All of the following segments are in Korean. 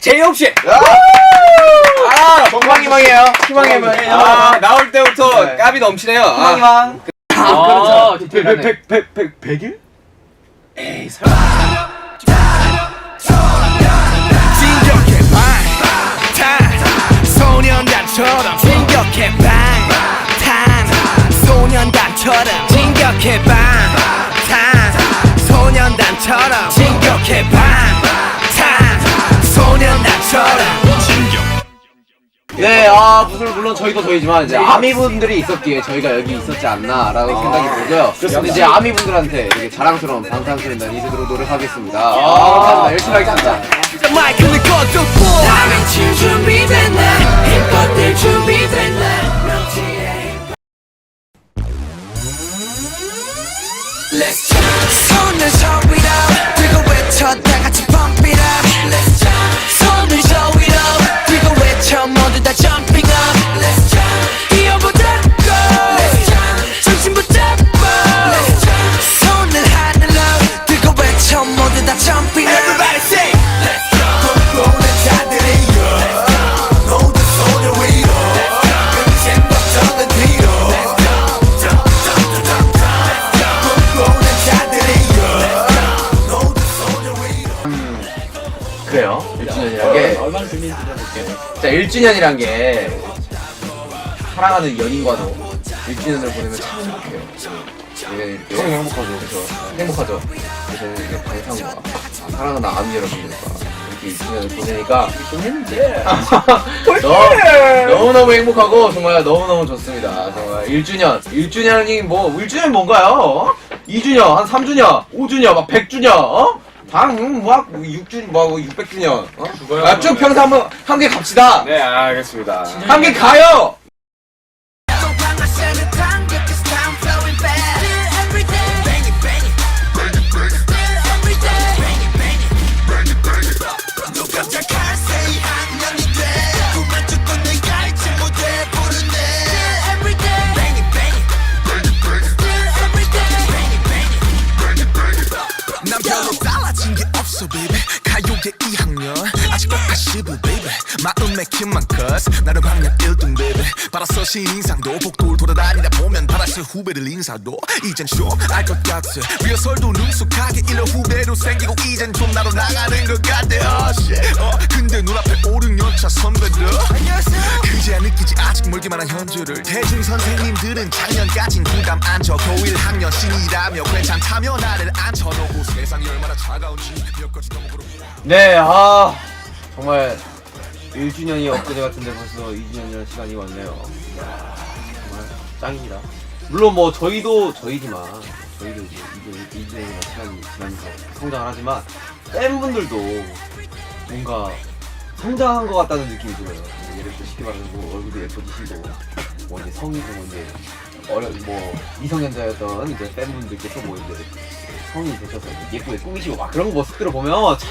제이홉 씨. 희망이에요. 아, 나올 때부터 네. 깝이 넘치네요. 희망. 그렇죠. 100일? 에이, 설마. 진격해 방탄 소년단처럼 진격해 방탄 소년단처럼 진격해 방탄 소년단처럼 진격해 방탄 소년단처럼 네, 물론 저희도 저희지만 이제 아미분들이 있었기에 저희가 여기 있었지 않나라고 생각이 들고요. 그래서 이제 아미분들한테 이렇게 자랑스러운 방탄소년단이 되도록 노력하겠습니다. 감사합니다. 열심히 하겠습니다. 마이크를 꺼두고 다 미칠 준비됐나 힘껏 준비됐나 Let's jump 손을 저 위로 들고 외쳐 다 같이 pump it up Let's jump 손을 저 위로 들고 외쳐 모두 다 jumping up Let's jump 뛰어보자 go Let's jump 정신 붙잡고 Let's jump 손을 하늘로 들고 외쳐 모두 다 jumping up Everybody say Let's jump 꿈꾸는 자들이여 모두 손을 위로 끝엔 걱정은 뒤로 그래요. 1주년이란 게 얼마나 재밌는지 볼게요. 자 1주년이란 게 사랑하는 연인과도 1주년을 보내면 참 행복해요. 이게 이렇게 행복하죠. 그렇죠. 행복하죠. 그래서 이게 방탄과 사랑하는 아미 여러분들과 이렇게 1주년을 보내니까 너무너무 행복하고 정말 너무너무 좋습니다. 정말 1주년이 뭐 1주년이 뭔가요? 2주년, 한 3주년, 5주년, 막 100주년, 막 6주년, 막 600주년, 쭉 평생 한번 함께 갑시다. 네, 알겠습니다. 함께 가요. 난 별로 달라진 게 없어 baby 가요계 2학년 아직도 아시브 baby 마음의 킴만 cause 나는 학년 1등 baby 받았어 신인상도 복도를 돌아다니다 보면 받았을 후배들 인사도 이젠 좀 알 것 같아 리허설도 능숙하게 1년 후배로 생기고 이젠 좀 나로 나가는 것 같아 근데 눈앞에 5, 6년차 선배들 그제야 느끼지 아직 멀기만 한 현주를 대중 선생님들은 작년까진 부담 안 줘 고1 학년 신이라며 괜찮다며 나를 앉혀놓고 세상이 얼마나 차가운지 몇 가지 너무 부러워 네, 정말 1주년이 엊그제 같은데 벌써 2주년이라는 시간이 왔네요. 이야, 정말 짱입니다. 물론 뭐 저희도 저희지만 저희도 이제 2주년이라는 시간이 지나면서 성장을 하지만 팬분들도 뭔가 성장한 것 같다는 느낌이 들어요. 예를 들어 쉽게 말하면 뭐 얼굴도 예뻐지시고 뭐 이제 성이고 뭐 이제 뭐 미성년자였던 이제 팬분들께서 뭐 이제 성인이 되셔서 예쁘게 꾸미시고 막 그런 모습들을 보면 참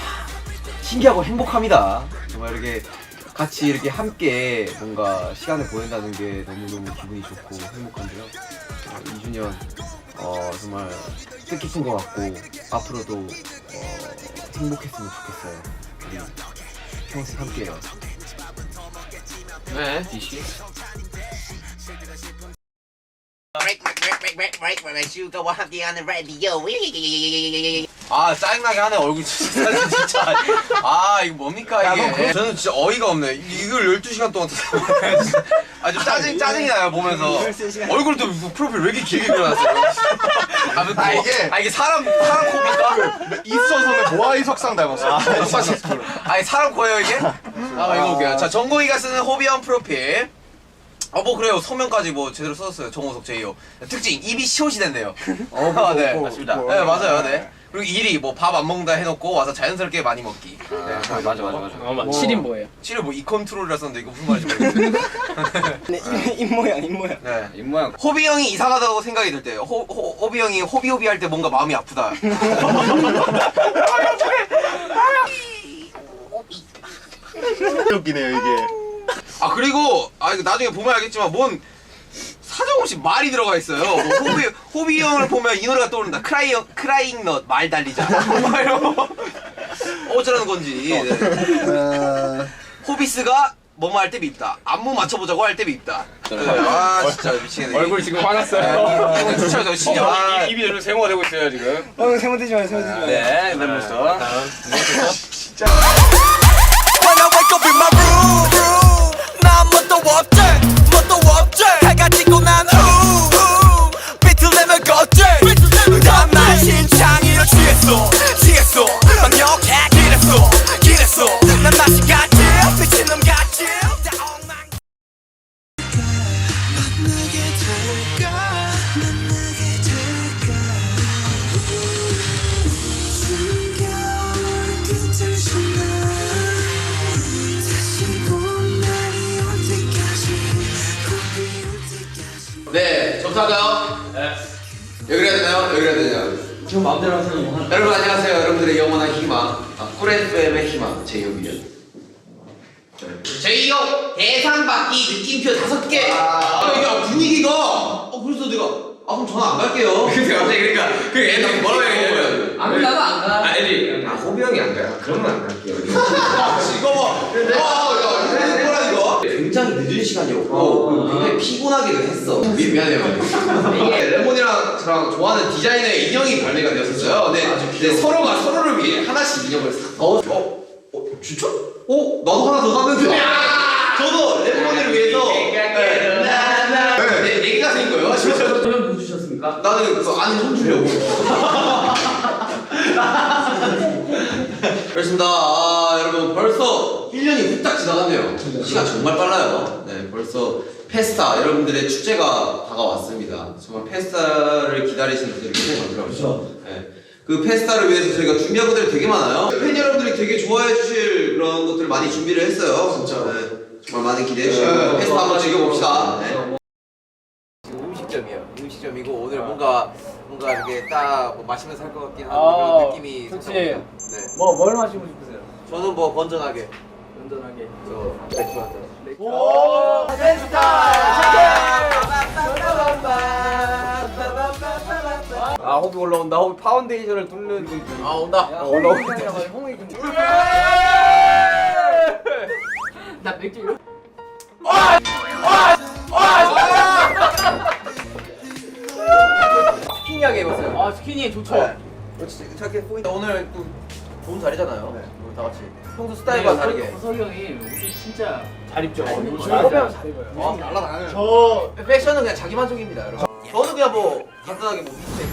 신기하고 행복합니다. 정말 이렇게 같이 이렇게 함께 뭔가 시간을 보낸다는 게 너무너무 기분이 좋고 행복한데요. 2주년 정말 뜻깊은 것 같고 앞으로도 행복했으면 좋겠어요. 우리 평생 함께해요. 네, DC. 슈가와 함께하는 라디오. 아, 짜증나게 하네, 얼굴 진짜. 이거 뭡니까, 이게. 저는 진짜 어이가 없네. 이걸 12시간 동안 좀 짜증이 나요, 보면서. 얼굴도 프로필 왜 이렇게 길게 그려놨어요? 이게 사람 코입니까? 있어서는 모아이 석상 닮았어. 사람 코예요, 이게? 이거 볼게요. 자, 정국이가 쓰는 호비형 프로필. 뭐 그래요. 소명까지 뭐 제대로 써줬어요. 정호석 제이홉. 특징 입이 시옷이 된대요. 네, 맞습니다. 네, 맞아요. 네. 그리고 1위 뭐 밥 안 먹는다 해놓고 와서 자연스럽게 많이 먹기. 네, 맞아. 7인 뭐예요? 7위 뭐 이 컨트롤이라 썼는데 이거 무슨 말인지 모르겠어요. 네, 입모양. 네, 입모양. 호비 형이 이상하다고 생각이 들 때요. 호비 형이 호비 할 때 뭔가 마음이 아프다. 웃기네요 이게. 그리고 이거 나중에 보면 알겠지만 뭔 사정없이 말이 들어가 있어요. 뭐 호비 형을 보면 이 노래가 떠오른다. 크라잉 넛 말 달리자. 어쩌라는 건지. 네. 호비스가 뭐뭐 할 때 밉다. 안무 맞춰보자고 할 때 밉다. 아 진짜 미치겠네. 얼굴 지금 화났어요. 이거 추천해서 진짜. 입이 저리로 세모가 되고 있어요 지금. 세모되지 마요, 세모되지 마요. 네, 멤버서. When I wake up in my room 난 뭣도 없지 뭣도 없지 해가 지고 난 후 비틀 내면 걷지 다음날 신창이로 취했어 취했어 완벽해 기랬어 기랬어 난 맛이 같지 미친놈 같지 다 엉망 만나게 될까 만나게 될까 숨겨온 끝을 숨나 네, 접수할까요? 네. 여기로 해야 되나요? 여기로 해야 되냐? 지금 마음대로 하세요. 여러분 안녕하세요. 여러분들의 영원한 희망, 꿀 FM의 희망, 제이홉이요. 저희요 대상 받기 느낌표 5개. 이게 분위기가 그래서 내가 그럼 저는 안 갈게요. 근데 갑자기 그러니까 그 애들 뭐라고 해요? 안 가도 안 가. 애들이 호비 형이 안 가요. 그러면 안 갈게요. 이거 봐. 야, 이거 이거. 굉장히 늦은 시간이었고 그리고 굉장히 피곤하기도 했어. 미안해요. 이게 레몬이랑 저랑 좋아하는 디자이너의 인형이 발매가 되었었어요. 근데 서로가 서로를 위해 하나씩 인형을 사. 진짜? 나도 하나 더 샀는데. 저도 레몬이를 위해서. 네 개가 생긴 거예요. 저는 뭐 주셨습니까? 나는 그 안에 손 주려고. 그렇습니다. 여러분 벌써 1년이 후딱 지나갔네요. 시간 정말 빨라요. 네, 벌써 페스타 여러분들의 축제가 다가왔습니다. 정말 페스타를 기다리시는 분들이 굉장히 많더라고요. 네. 그 페스타를 위해서 저희가 준비한 것들이 되게 많아요. 팬 여러분들이 되게 좋아해 주실 그런 것들 많이 준비를 했어요. 진짜. 네. 정말 많이 기대해 주시고 페스타 한번 즐겨봅시다. 네. 음식점이에요. 음식점이고 오늘 뭔가 이렇게 딱뭐 마시면서 할 것 같긴 한데 그런 느낌이 그렇지. 살짝 없어요. 네. 뭘 마시고 싶으세요? 저는 뭐 건전하게 건전하게. 저 맥주 한 잔. 오, 호비 올라온다. 호비 파운데이션을 뚫는 온다. 올라온다. 나 맥주. 스키니하게 입었어요. 스키니 좋죠. 네. 이렇게 포인트 오늘 또 좋은 자리잖아요. 네. 우리 다 같이 평소 스타일과 다르게. 호석이 형이 옷을 진짜 잘 입죠. 요즘 호비하면 잘 입어요. 날라다녀요. 저 패션은 그냥 자기 만족입니다, 여러분. 저는 그냥 뭐 간단하게 뭐 밑에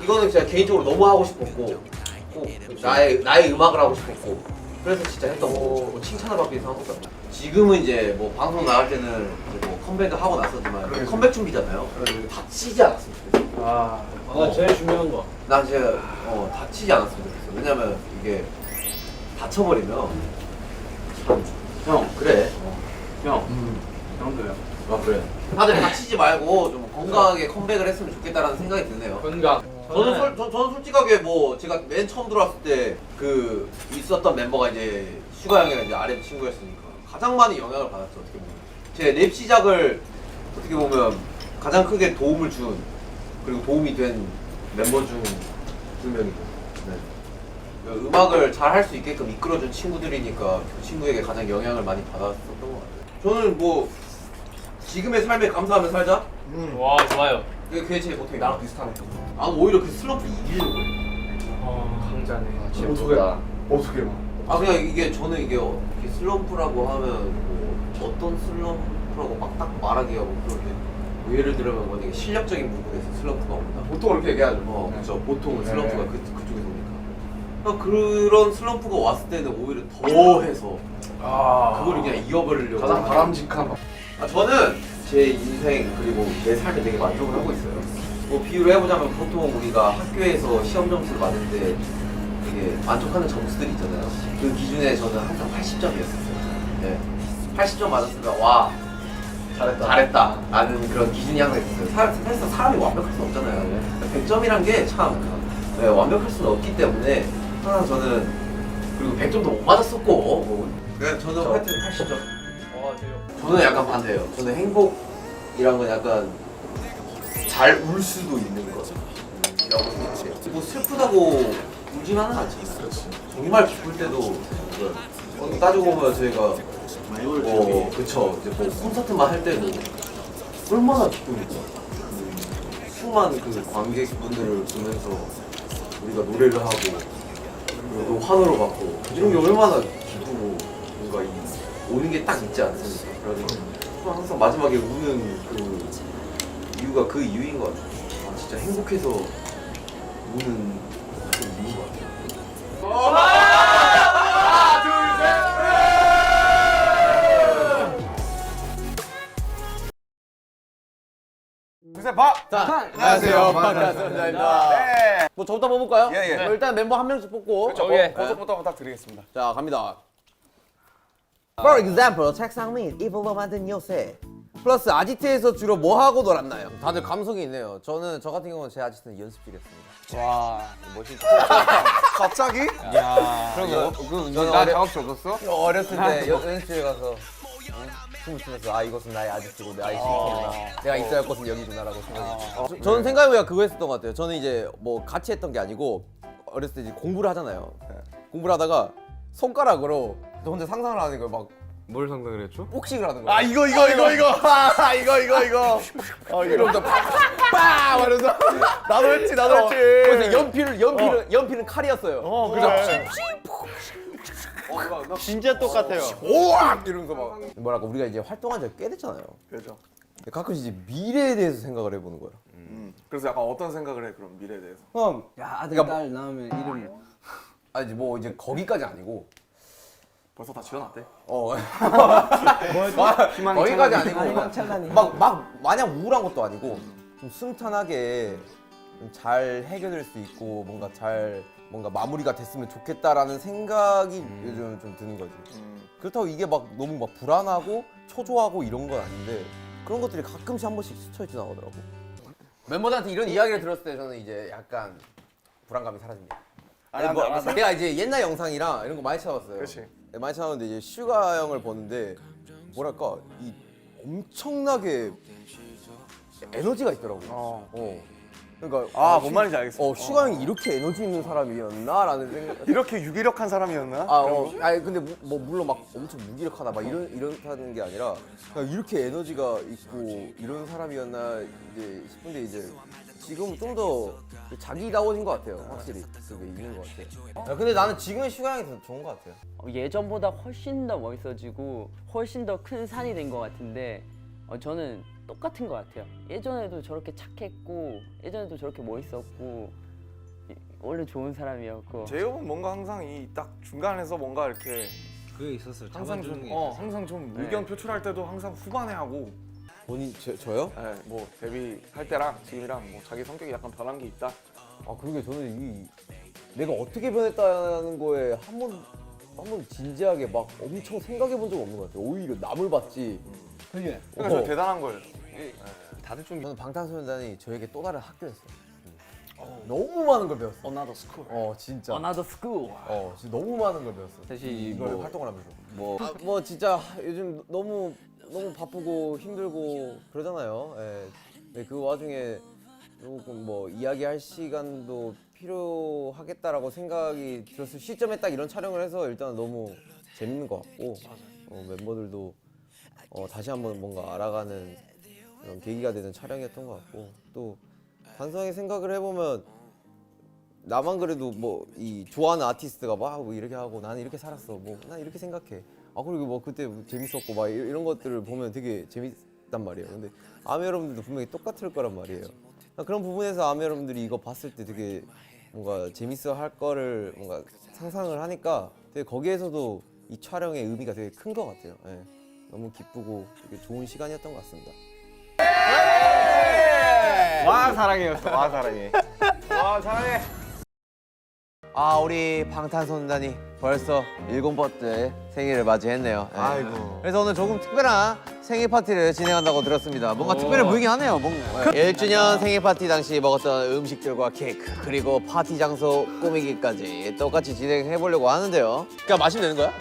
이거는 진짜 개인적으로 너무 하고 싶었고 꼭 나의 음악을 하고 싶었고 그래서 진짜 했던 거고 뭐 칭찬을 받기 위해서 한 것도 아니고 지금은 이제 뭐 방송 나갈 때는 이제 뭐 컴백을 하고 났었지만 컴백 준비잖아요. 다치지 않았으면 좋겠어. 제일 중요한 거. 난 이제 다치지 않았으면 좋겠어. 왜냐면 이게 다쳐버리면 참 형 그래. 형도요. 그래. 다들 다치지 말고 좀 건강하게 컴백을 했으면 좋겠다라는 생각이 드네요. 건강. 저는 솔직하게 뭐 제가 맨 처음 들어왔을 때 그 있었던 멤버가 이제 슈가 형이랑 이제 RM 친구였으니까 가장 많이 영향을 받았죠. 어떻게 보면 제 랩 시작을 어떻게 보면 가장 크게 도움을 준 그리고 도움이 된 멤버 중 2명이고 네. 음악을 잘 할 수 있게끔 이끌어준 친구들이니까 그 친구에게 가장 영향을 많이 받았었던 것 같아요. 저는 뭐 지금의 삶에 감사하며 살자. 와 좋아요. 그게 제 보통이 나랑 비슷하네. 오히려 그 슬럼프 이기려고 해. 강자네. 어떻게 막 그냥 이게 저는 이게 슬럼프라고 하면 뭐 어떤 슬럼프라고 막 딱 말하기가 뭐 그런데 뭐 예를 들면 만약에 실력적인 부분에서 슬럼프가 온다. 보통 그렇게 얘기하죠. 그렇죠. 보통은 네. 슬럼프가 그쪽에서 오니까. 그러니까 그런 슬럼프가 왔을 때는 오히려 더 해서 그거를 그냥 이어버리려고. 가장 바람직한 거. 저는 제 인생 그리고 내 삶에 되게 만족을 하고 있어요. 뭐 비유를 해보자면 보통 우리가 학교에서 시험 점수를 받는데 되게 만족하는 점수들이 있잖아요. 그 기준에 저는 항상 80점이었어요. 네. 80점 맞았으면 와 잘했다 라는 그런 기준이 항상 있었어요. 사실 사람이 완벽할 수 없잖아요. 100점이란 게 참 완벽할 수는 없기 때문에 항상 저는 그리고 100점도 못 맞았었고 저는 하여튼 80점. 저는 약간 반대예요. 저는 행복이란 건 약간 잘 울 수도 있는 거라고 생각해요. 뭐 슬프다고 울지만은 않지. 정말 기쁠 때도 따지고 보면 저희가 그쵸 이제 뭐 콘서트만 할 때도 얼마나 기쁩니까. 수많은 그 관객분들을 보면서 우리가 노래를 하고 그리고 환호를 받고 이런 게 얼마나 기쁘고 뭔가 오는 게 딱 있지 않습니까? 그래서 항상 마지막에 우는 그 이유가 그 이유인 것 같아요. 아, 진짜 행복해서 우는 그 이유인 것 같아요. 안녕하세요. 반갑습니다. 뭐 저부터 뽑을까요? 예. 뭐 일단 멤버 한 명씩 뽑고. 고속부터 부탁드리겠습니다. 자 갑니다. For example, 책상 및 이불로 만든 요새. 플러스 아지트에서 주로 뭐 하고 놀았나요? 다들 감성이 있네요. 저 같은 경우는 제 아지트는 연습실이었습니다. 와, 멋있다. 갑자기? 그럼 나 작업실 없었어? 어렸을 때 연습실에 가서 춤을 추면서 아 이것은 나의 아지트고 나의 쉼터구나. 내가 있어야 할 곳은 여기구나라고 생각했죠. 저는 생각해보니까 그거 했었던 것 같아요. 저는 이제 뭐 같이 했던 게 아니고 어렸을 때 이제 공부를 하잖아요. 공부를 하다가 손가락으로 저 혼자 상상을 하는 거예요. 막 뭘 상상을 했죠? 복식을 하는 거예요. 이거. 이러면서 빡! 이러면서 나도 했지. 그래서 연필은 칼이었어요. 그래서 진짜 똑같아요. 오악! 이러면서 막 뭐랄까 우리가 이제 활동한 지가 꽤 됐잖아요. 그렇죠. 근데 가끔씩 이제 미래에 대해서 생각을 해보는 거예요. 그래서 약간 어떤 생각을 해? 그럼 미래에 대해서? 형, 야 아들 그러니까 딸 낳으면 이름 아니 뭐 이제 거기까지 아니고 벌써 다 지어놨대. 거기까지 아니고 희망찬란히. 막 마냥 우울한 것도 아니고 좀 순탄하게 좀 잘 해결될 수 있고 뭔가 마무리가 됐으면 좋겠다라는 생각이 요즘 좀 드는 거지. 그렇다고 이게 막 너무 막 불안하고 초조하고 이런 건 아닌데 그런 것들이 가끔씩 한 번씩 스쳐 지나가더라고. 멤버들한테 이런 이야기를 들었을 때 저는 이제 약간 불안감이 사라집니다. 내가 이제 옛날 영상이랑 이런 거 많이 찾아봤어요. 그렇지. 네, 많이 찾아봤는데 이제 슈가 형을 보는데 뭐랄까 이 엄청나게 에너지가 있더라고. 그러니까 뭔 말인지 알겠어. 슈가 형이 이렇게 에너지 있는 사람이었나라는 생각. 이렇게 유기력한 사람이었나? 아니 근데 뭐 물론 막 엄청 무기력하다 막 이런다는 게 아니라 그냥 이렇게 에너지가 있고 이런 사람이었나 이제 싶은데 이제 지금 좀 더 자기다워진 것 같아요. 확실히 그게 있는 것 같아요. 근데 나는 지금의 슈가 형이 더 좋은 것 같아요. 예전보다 훨씬 더 멋있어지고 훨씬 더 큰 산이 된 것 같은데 저는 똑같은 것 같아요. 예전에도 저렇게 착했고 예전에도 저렇게 멋있었고 원래 좋은 사람이었고. 제이홉은 뭔가 항상 이 딱 중간에서 뭔가 이렇게 그게 있었어요. 항상 좀 항상 좀 의견 표출할 때도 항상 후반에 하고. 본인 저요? 네, 뭐 데뷔할 때랑 지금이랑 뭐 자기 성격이 약간 변한 게 있다. 아 그러게 저는 내가 어떻게 변했다는 거에 한 번 진지하게 막 엄청 생각해 본 적 없는 것 같아요. 오히려 남을 봤지. 그게 그러니까 저 대단한 거예요. 다들 좀 저는 방탄소년단이 저에게 또 다른 학교였어요. 너무 많은 걸 배웠어. Another school. 진짜. Another school. 진짜 너무 많은 걸 배웠어. 사실 이걸 활동을 하면서. 뭐 진짜 요즘 너무 바쁘고 힘들고 그러잖아요. 예. 근데 그 와중에 조금 뭐 이야기할 시간도 필요하겠다라고 생각이 들었을 시점에 딱 이런 촬영을 해서 일단 너무 재밌는 것 같고 멤버들도 다시 한번 뭔가 알아가는 그런 계기가 되는 촬영이었던 것 같고 또 단순하게 생각을 해보면 나만 그래도 뭐 이 좋아하는 아티스트가 막 뭐 이렇게 하고 나는 이렇게 살았어 뭐 난 이렇게 생각해 그리고 뭐 그때 재밌었고 막 이런 것들을 보면 되게 재밌단 말이에요. 근데 아미 여러분들도 분명히 똑같을 거란 말이에요. 그런 부분에서 아미 여러분들이 이거 봤을 때 되게 뭔가 재밌어 할 거를 뭔가 상상을 하니까 되게 거기에서도 이 촬영의 의미가 되게 큰 것 같아요. 예. 너무 기쁘고 되게 좋은 시간이었던 것 같습니다. 와 사랑해였어. 와 사랑해. 우리 방탄소년단이 벌써 7번째 생일을 맞이했네요. 예. 아이고. 그래서 오늘 조금 특별한 생일 파티를 진행한다고 들었습니다. 뭔가 특별해 보이긴 하네요. 1주년 생일 파티 당시 먹었던 음식들과 케이크 그리고 파티 장소 꾸미기까지 똑같이 진행해 보려고 하는데요. 그냥 마시면 되는 거야?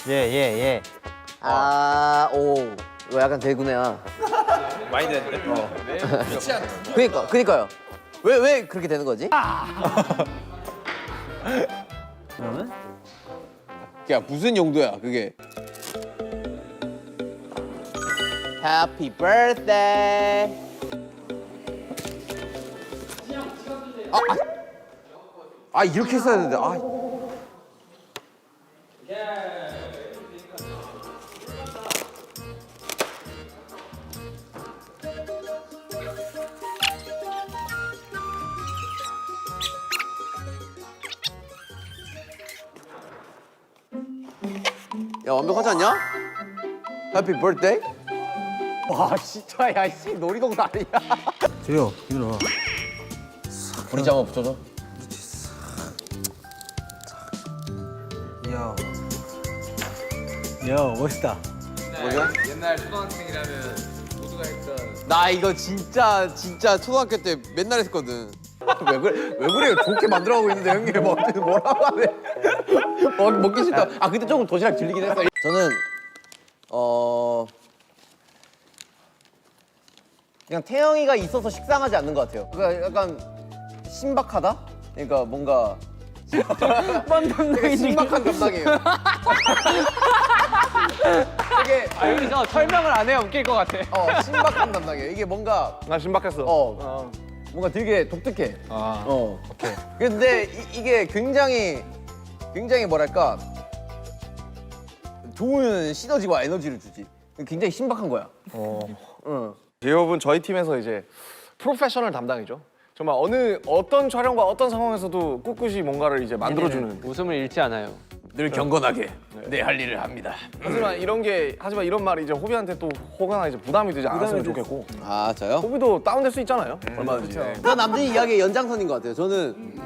예. 오, 이거 약간 대구네야. 많이 됐는데? 그니까요. 왜 그렇게 되는 거지? 그러면? 야 무슨 용도야 그게? Happy birthday. 아 이렇게 했어야 되는데. 아. 야 완벽하지 않냐? 해피 birthday? 와 진짜 야씨 놀이동산 아니야? 재요 이리 와. 우리 장 한번 붙여줘. 이야. 야 멋있다. 뭐냐? 옛날 초등학생이라면 모두가 했던. 나 이거 진짜 초등학교 때 맨날 했거든. 왜 그래요? 좋게 만들어가고 있는데 형님 뭐라고 하네. 먹기 싫다. 아 그때 조금 도시락 질리긴 했어. 저는 그냥 태영이가 있어서 식상하지 않는 것 같아요. 그러니까 약간 신박하다. 그러니까 뭔가 되게 신박한 담당이에요. 되게 여기서 설명을 안 해야 웃길 것 같아. 신박한 담당이에요. 이게 뭔가 나 신박했어. 뭔가 되게 독특해. 오케이. 근데 이게 굉장히 뭐랄까 좋은 시너지와 에너지를 주지. 굉장히 신박한 거야. 응. 제이홉은 저희 팀에서 이제 프로페셔널 담당이죠. 정말 어떤 촬영과 어떤 상황에서도 꿋꿋이 뭔가를 이제 만들어주는. 웃음을 잃지 않아요. 늘 경건하게 내 할 일을 합니다. 하지만 이런 말이 이제 호비한테 또 혹여나 이제 부담이 되지 않았으면 좋겠고. 아 저요? 호비도 다운될 수 있잖아요. 얼마든지. 저 남준이 이야기의 연장선인 것 같아요. 저는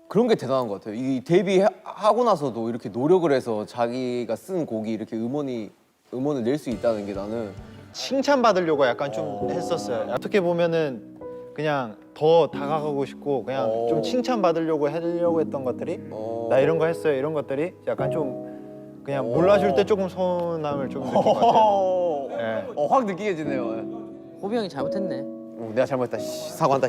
그런 게 대단한 것 같아요. 이 데뷔하고 나서도 이렇게 노력을 해서 자기가 쓴 곡이 이렇게 음원을 낼 수 있다는 게 나는 칭찬받으려고 약간 좀 했었어요. 어떻게 보면은 그냥 더 다가가고 싶고 그냥 좀 칭찬받으려고 하려고 했던 것들이 나 이런 거 했어요 이런 것들이 약간 좀 그냥 몰라줄 때 조금 서운함을 조금 느낀 것 같아요. 네. 확 느끼해지네요. 호비 형이 잘못했네. 내가 잘못했다. 사과한다.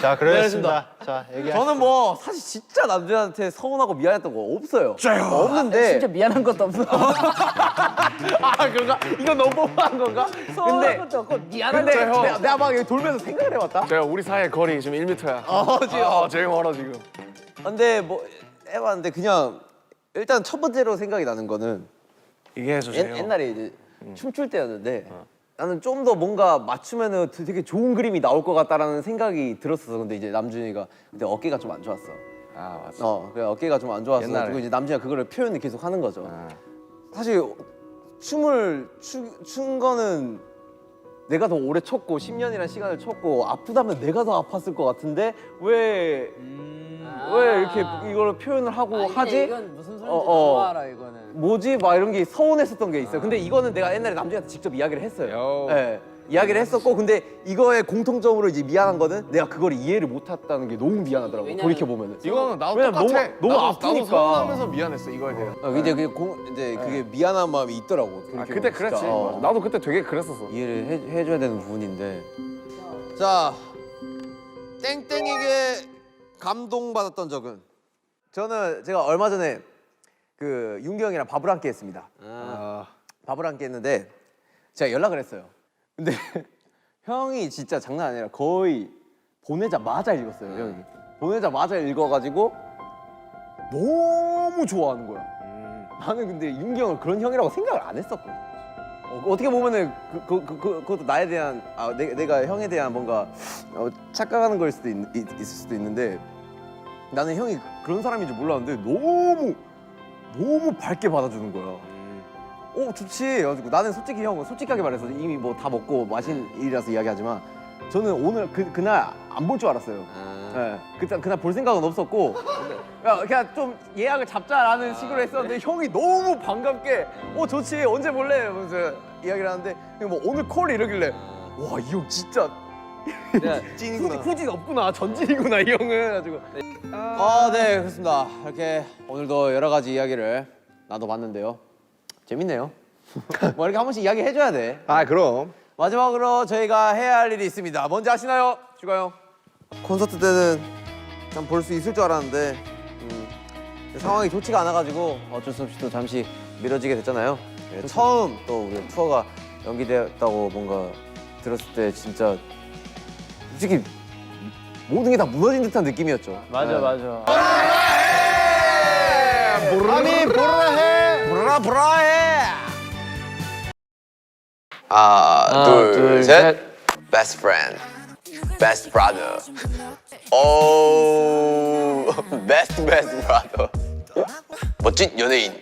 자 그러겠습니다. 자 얘기하시죠. 저는 뭐 사실 진짜 남준한테 서운하고 미안했던 거 없어요. 없는데 진짜 미안한 것도 없어. 아 그런가? 이거 너무한 건가? 서운한 것도 없고 미안한 근데 형. 내가 막 여기 돌면서 생각을 해봤다. 제가 우리 사이의 거리 지금 1m야. 지금. 제일 멀어 지금. 근데 뭐 해봤는데 그냥 일단 첫 번째로 생각이 나는 거는 이게 해주세요. 옛날에 이제 춤출 때였는데 나는 좀 더 뭔가 맞추면은 되게 좋은 그림이 나올 것 같다라는 생각이 들었어. 근데 이제 남준이가 그때 어깨가 좀 안 좋았어. 아 맞어. 그래 어깨가 좀 안 좋아서 옛날에. 그리고 이제 남준이가 그거를 표현을 계속 하는 거죠. 사실 춤을 춘 거는 내가 더 오래 췄고 10년이라는 시간을 췄고 아프다면 내가 더 아팠을 것 같은데 왜 이렇게 이걸 표현을 하고 하지? 이건 무슨 소리인지 너무 알아 이거는. 뭐지? 막 이런 게 서운했었던 게 있어요. 근데 이거는 내가 옛날에 남준이한테 직접 이야기를 했어요. 네, 이야기를 했었고 근데 이거의 공통점으로 이제 미안한 거는 내가 그걸 이해를 못했다는 게 너무 미안하더라고. 돌이켜 보면은. 이거는 나도 왜냐면 똑같아. 너무 나도 아프니까. 서운하면서 미안했어 이거에 대해. 이제 그게 미안한 마음이 있더라고. 아 돌이켜 그때 보면 그랬지. 진짜. 맞아. 나도 그때 되게 그랬었어. 이해를 해줘야 되는 부분인데. 자, 땡땡에게 감동받았던 적은 제가 얼마 전에 그 윤기 형이랑 밥을 함께 했습니다. 밥을 함께 했는데 제가 연락을 했어요. 근데 형이 진짜 장난 아니라 거의 보내자마자 읽었어요. 형이 보내자마자 읽어가지고 너무 좋아하는 거야. 나는 근데 윤기 형을 그런 형이라고 생각을 안 했었거든. 어떻게 보면은 그것도 나에 대한 내가 형에 대한 뭔가 착각하는 걸 수도 있을 수도 있는데 나는 형이 그런 사람인 줄 몰랐는데 너무 밝게 받아주는 거야. 좋지. 그래가지고 나는 솔직히 형은 솔직하게 말해서 이미 뭐 다 먹고 마신 일이라서 이야기하지만 저는 오늘 그날 안 볼 줄 알았어요. 네. 그날 볼 생각은 없었고 그냥 좀 예약을 잡자라는 식으로 했었는데 형이 너무 반갑게 좋지 언제 볼래? 이러면서 이야기를 하는데 그냥 뭐 오늘 콜 이러길래 와 이 형 진짜 찐이구나. 후진 없구나. 전진이구나 이 형은. 해가지고 네 그렇습니다. 이렇게 오늘도 여러 가지 이야기를 나눠봤는데요. 재밌네요. 뭐 이렇게 한 번씩 이야기 해줘야 돼. 아 그럼. 마지막으로 저희가 해야 할 일이 있습니다. 뭔지 아시나요? 슈가 형. 콘서트 때는 참 볼 수 있을 줄 알았는데 상황이 좋지가 않아가지고 어쩔 수 없이 또 잠시 미뤄지게 됐잖아요. 네, 처음 또 우리 투어가 연기되었다고 뭔가 들었을 때 진짜 솔직히 모든 게 다 무너진 듯한 느낌이었죠. 맞아 맞아. 아미 보라해. 브라해. 하나, 둘, 셋. Best friend, best brother. 오, best brother. 멋진 연예인.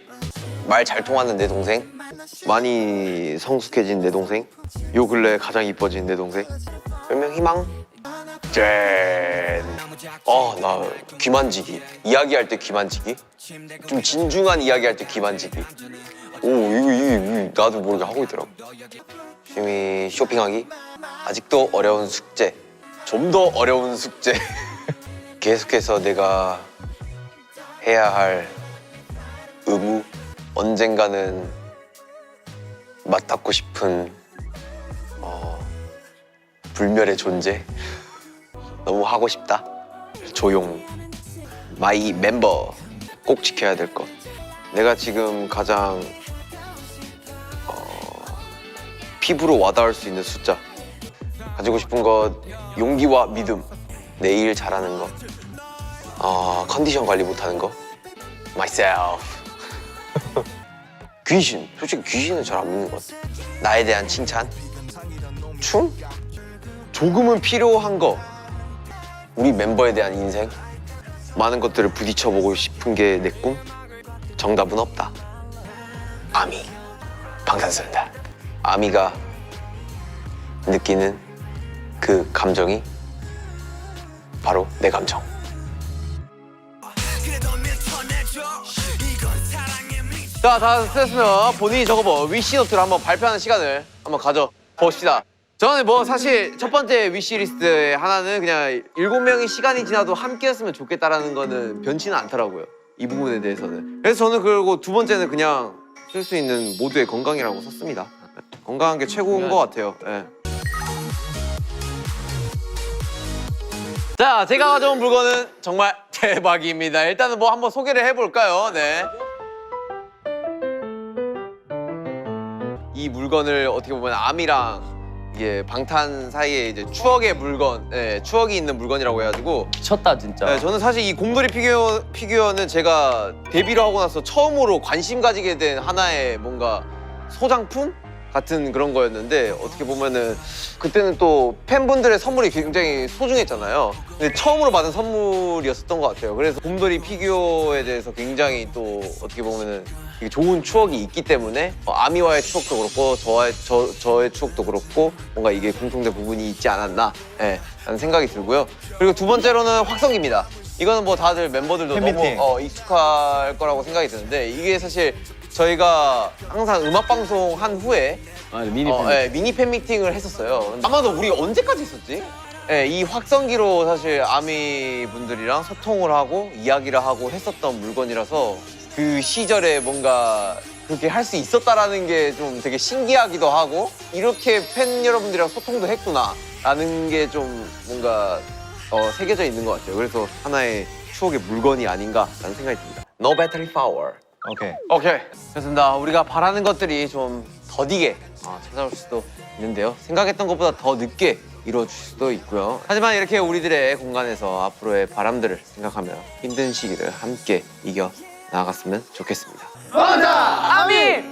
말 잘 통하는 내 동생. 많이 성숙해진 내 동생. 요 근래 가장 이뻐진 내 동생. 별명 희망. 짠. 나 귀 만지기. 이야기할 때 귀 만지기. 좀 진중한 이야기할 때 귀 만지기. 오, 이거 나도 모르게 하고 있더라고. 취미 쇼핑하기. 아직도 어려운 숙제. 좀 더 어려운 숙제. 계속해서 내가 해야 할 의무. 언젠가는 맞닿고 싶은 불멸의 존재. 너무 하고 싶다. 조용. 마이 멤버. 꼭 지켜야 될 것. 내가 지금 가장 피부로 와닿을 수 있는 숫자. 가지고 싶은 것, 용기와 믿음. 내일 잘하는 거. 컨디션 관리 못하는 거. myself. 귀신. 솔직히 귀신은 잘 안 믿는 것 같아. 나에 대한 칭찬. 춤? 조금은 필요한 거. 우리 멤버에 대한 인생. 많은 것들을 부딪혀보고 싶은 게 내 꿈. 정답은 없다. 아미. 방탄소년단. 아미가 느끼는 그 감정이 바로 내 감정. 자, 다 됐으면 본인이 적어본 위시노트를 한번 발표하는 시간을 한번 가져봅시다. 저는 뭐 사실 첫 번째 위시리스트의 하나는 그냥 7명이 시간이 지나도 함께였으면 좋겠다라는 거는 변치는 않더라고요. 이 부분에 대해서는. 그래서 저는 그리고 두 번째는 그냥 쓸 수 있는 모두의 건강이라고 썼습니다. 건강한 게 최고인 것 같아요. 네. 자, 제가 가져온 물건은 정말 대박입니다. 일단은 뭐 한번 소개를 해볼까요? 네. 이 물건을 어떻게 보면 아미랑 이게 방탄 사이에 이제 추억의 물건, 네, 추억이 있는 물건이라고 해가지고 미쳤다 진짜. 네, 저는 사실 이 곰돌이 피규어는 제가 데뷔를 하고 나서 처음으로 관심 가지게 된 하나의 뭔가 소장품 같은 그런 거였는데 어떻게 보면은 그때는 또 팬분들의 선물이 굉장히 소중했잖아요. 근데 처음으로 받은 선물이었었던 것 같아요. 그래서 곰돌이 피규어에 대해서 굉장히 또 어떻게 보면은 되게 좋은 추억이 있기 때문에 아미와의 추억도 그렇고 저의 추억도 그렇고 뭔가 이게 공통된 부분이 있지 않았나 라는 생각이 들고요. 그리고 두 번째로는 확성기입니다. 이거는 뭐 다들 멤버들도 팬미팅. 너무 익숙할 거라고 생각이 드는데 이게 사실 저희가 항상 음악 방송 한 후에 미니 팬미팅을 했었어요. 아마도 우리 언제까지 했었지? 이 확성기로 사실 아미 분들이랑 소통을 하고 이야기를 하고 했었던 물건이라서 그 시절에 뭔가 그렇게 할 수 있었다라는 게 좀 되게 신기하기도 하고 이렇게 팬 여러분들이랑 소통도 했구나 라는 게 좀 뭔가 새겨져 있는 것 같아요. 그래서 하나의 추억의 물건이 아닌가라는 생각이 듭니다. No battery power. 오케이. 좋습니다. 우리가 바라는 것들이 좀 더디게 찾아올 수도 있는데요. 생각했던 것보다 더 늦게 이루어질 수도 있고요. 하지만 이렇게 우리들의 공간에서 앞으로의 바람들을 생각하며 힘든 시기를 함께 이겨 나아갔으면 좋겠습니다. 아미!